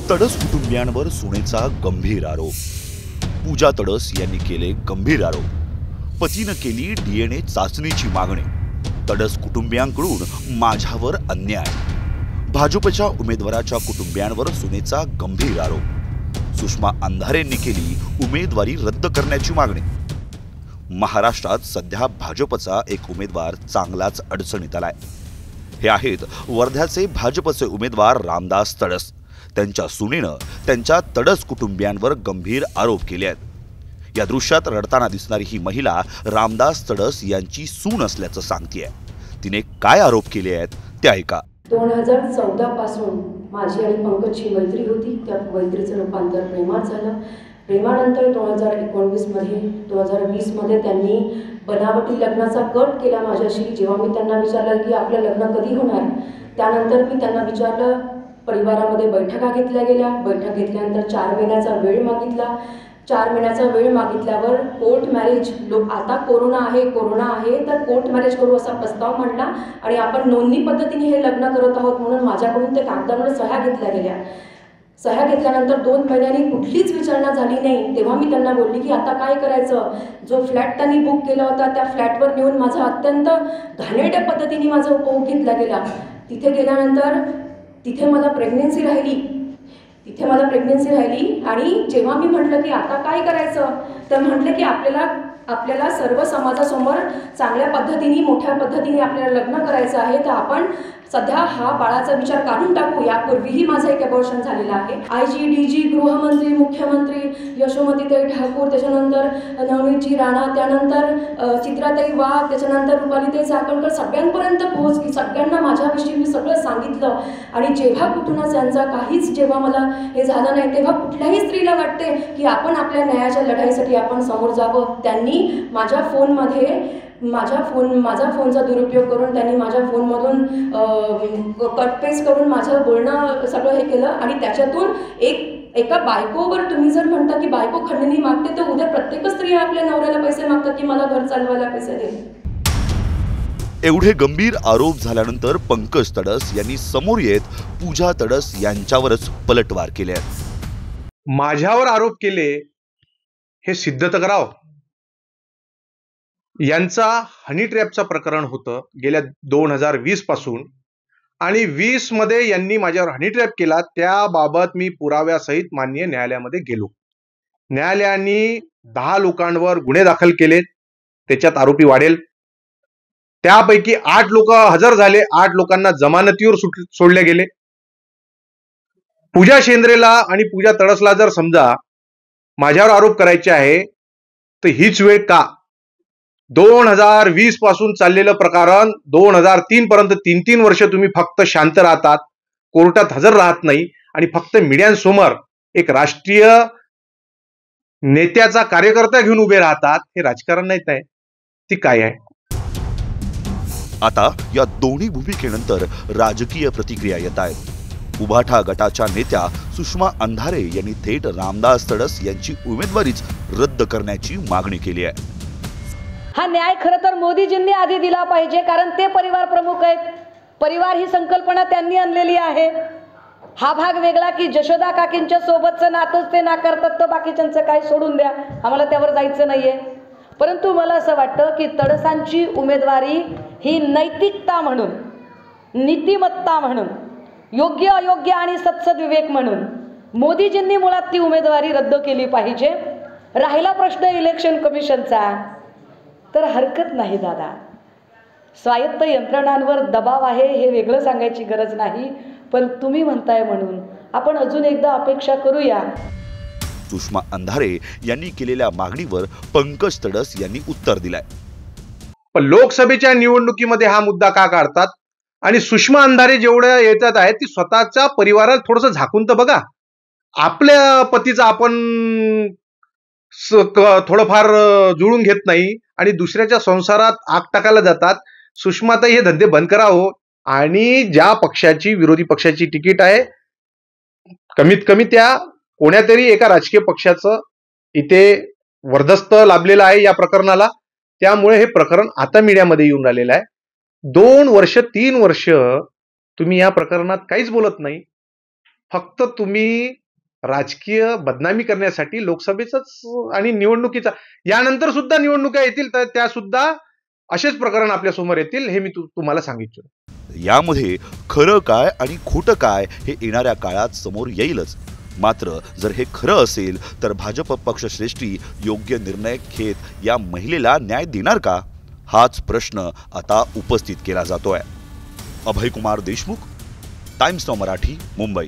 तडस कुटुंबियांवर सुनेचा गंभीर आरोप। पूजा तडस यांनी केले गंभीर आरोप। पतीनं केली डीएनए चाचणीची मागणी। तडस कुटुंबियांकडून माझ्यावर अन्याय। भाजपच्या उमेदवाराच्या कुटुंबियांवर सुनेचा गंभीर आरोप। सुषमा अंधारेंनी केली उमेदवारी रद्द करण्याची मागणी। महाराष्ट्रात सध्या भाजपचा एक उमेदवार चांगलाच अडचणीत आलाय। हे आहेत वर्ध्याचे भाजपचे उमेदवार रामदास तडस। त्यांच्या सुनेनं त्यांच्या तडस कुटुंबियांवर गंभीर आरोप केले आहेत। या दृश्यात रडताना दिसणारी ही महिला रामदास तडस यांची सून असल्याचं सांगतेय। तिने काय आरोप केले आहेत ते ऐका। 2014 पासून माझी आणि पंकजची मैत्री होती। त्या मैत्रीचं रूपांतर प्रेमात झालं। प्रेमानंतर 2020 मध्ये त्यांनी बनावटी लग्नाचा कट केला माझ्याशी। जेव्हा मी त्यांना विचारलं की आपलं लग्न कधी होणार, त्यानंतर मी त्यांना विचारलं, परिवारामध्ये बैठका घेतल्या गेल्या। बैठक घेतल्यानंतर 4 महिन्याचा वेळ मागितला। 4 महिन्याचा वेळ मागितल्यावर कोर्ट मॅरेज, आता कोरोना आहे तर कोर्ट मॅरेज करू असा प्रस्ताव मांडला आणि आपण नोंदणी पद्धतीने हे लग्न करत आहोत म्हणून माझ्याकडून ते कागदावर सह्या घेतल्या गेल्या। सह्या घेतल्यानंतर 2 महिन्यांनी कुठलीच विचारणा झाली नाही। तेव्हा मी त्यांना बोलली की आता काय करायचं। जो फ्लॅट त्यांनी बुक केला होता त्या फ्लॅटवर नेऊन माझा अत्यंत घाणेरड्या पद्धतीने माझा उपभोग घेतला गेला। तिथे गेल्यानंतर तिथे मला प्रेग्नन्सी राहिली आणि जेव्हा मी म्हटलं की आता काय करायचं, तर म्हटलं की आपल्याला सर्व समाजासमोर चांगल्या पद्धतीने मोठ्या पद्धतीने आपल्याला लग्न करायचं आहे, तर आपण सध्या हा बाळाचा विचार काढून टाकू। यापूर्वीही माझं एक अबॉर्शन झालेलं आहे। आयजी, डीजी, गृहमंत्री, मुख्यमंत्री यशोमतीताई ठाकूर, त्याच्यानंतर नवनीतजी राणा, त्यानंतर चित्राताई वाघ, त्याच्यानंतर रुपालीताई चाकणकर, सगळ्यांपर्यंत पोहोचली। सगळ्यांना माझ्याविषयी मी सगळं सांगितलं आणि जेव्हा कुठूनच यांचा काहीच जेव्हा मला हे झालं नाही, तेव्हा कुठल्याही स्त्रीला वाटते की आपण आपल्या न्यायाच्या लढाईसाठी आपण समोर जावं। त्यांनी माझ्या फोनचा दुरुपयोग करून त्यांनी माझ्या फोनमधून कट पेस्ट करून माझं बोलणं सगळं हे केलं आणि त्याच्यातून एका बायकोवर तुम्ही जर म्हणता की बायको खंडणी मागते, तर उद्या प्रत्येक स्त्री आपल्या नवऱ्याला पैसे मागतात की मला घर चालवायला पैसे दे। एवढे गंभीर आरोप झाल्यानंतर पंकज तडस यांनी समोर येत पूजा तडस यांच्यावरच पलटवार केले। माझ्यावर आरोप केले हे सिद्ध तर करावं। यांचा हनी ट्रॅपचा प्रकरण होतं गेल्या 2020 पासून आणि 20 मध्ये यांनी माझ्यावर हनी ट्रॅप केला। त्याबाबत मी पुराव्यासहित माननीय न्यायालयामध्ये गेलो। न्यायालयाने 10 लोकांवर गुन्हे दाखल केलेत, त्याच्यात आरोपी वाढेल। त्यापैकी 8 लोक हजर झाले, 8 लोकांना जमानतीवर सोडले गेले। पूजा शेंद्रेला आणि पूजा तडसला जर समजा माझ्यावर आरोप करायचे आहे तर हीच वेळ का? 2020 पासून चाललेलं प्रकरण 2003 पर्यंत 3-3 वर्ष तुम्ही फक्त शांत राहतात, कोर्टात हजर राहत नाही आणि फक्त मीडियांसमोर एक राष्ट्रीय नेत्याचा कार्यकर्ता घेऊन उभे राहतात। हे राजकारण नाही, ती काय आहे? आता या दोन्ही भूमिकेनंतर राजकीय प्रतिक्रिया येत आहेत। उभाठा गटाच्या नेत्या सुषमा अंधारे यांनी थेट रामदास तडस यांची उमेदवारीच रद्द करण्याची मागणी केली आहे। हा न्याय खरं तर मोदीजींनी आधी दिला पाहिजे, कारण ते परिवार प्रमुख आहेत। परिवार ही संकल्पना त्यांनी आणलेली आहे। हा भाग वेगळा की जशोदा काकींच्या सोबतचं नातंच ते नाकारतात, तर बाकीच्यांचं काय सोडून द्या, आम्हाला त्यावर जायचं नाहीये। परंतु मला असं वाटतं की तडसांची उमेदवारी ही नैतिकता म्हणून, नीतिमत्ता म्हणून, योग्य अयोग्य आणि सत्सद्विवेक म्हणून मोदीजींनी मुळात ती उमेदवारी रद्द केली पाहिजे। राहिला प्रश्न इलेक्शन कमिशनचा, तर हरकत नाही दादा, स्वायत्त यंत्रणांवर दबाव आहे हे वेगळं सांगायची गरज नाही, पण तुम्ही म्हणताय म्हणून आपण अजून एकदा अपेक्षा करूया। सुषमा अंधारे यांनी केलेल्या मागणीवर पंकज तडस यांनी उत्तर दिलंय। पण लोकसभेच्या निवडणुकीमध्ये हा मुद्दा का काढतात? आणि सुषमा अंधारे जेवढ्या येतात आहेत ती स्वतःच्या परिवारात थोडंसं झाकून तर बघा। आपल्या पतीचा आपण थोडंफार जुळून घेत नाही आणि दुसऱ्याच्या संसारात आग टाकायला जातात। सुषमाताई हे धंदे बंद करा हो। आणि ज्या पक्षाची, विरोधी पक्षाची तिकीट आहे, कमीत कमी त्या कोण्यातरी एका राजकीय पक्षाचं इथे वर्धस्त लाभलेलं आहे या प्रकरणाला। त्यामुळे हे प्रकरण आता मीडियामध्ये येऊन राहिलेलं आहे। 2 वर्ष 3 वर्ष तुम्ही या प्रकरणात काहीच बोलत नाही। फक्त तुम्ही राजकीय बदनामी करण्यासाठी लोकसभेचाच आणि निवडणुकीचा, यानंतर सुद्धा निवडणुका येतील तर त्या सुद्धा असेच प्रकरण आपल्या समोर येतील, हे मी तुम्हाला सांगितलं. यामध्ये खरं काय आणि खोटं काय हे येणाऱ्या काळात समोर येईलच. मात्र जर हे खरं असेल तर भाजप पक्षश्रेष्ठी योग्य निर्णय घेत या महिलेला न्याय देणार का, हाच प्रश्न आता उपस्थित केला जातोय. Abhaykumar Deshmukh, times now Marathi, Mumbai.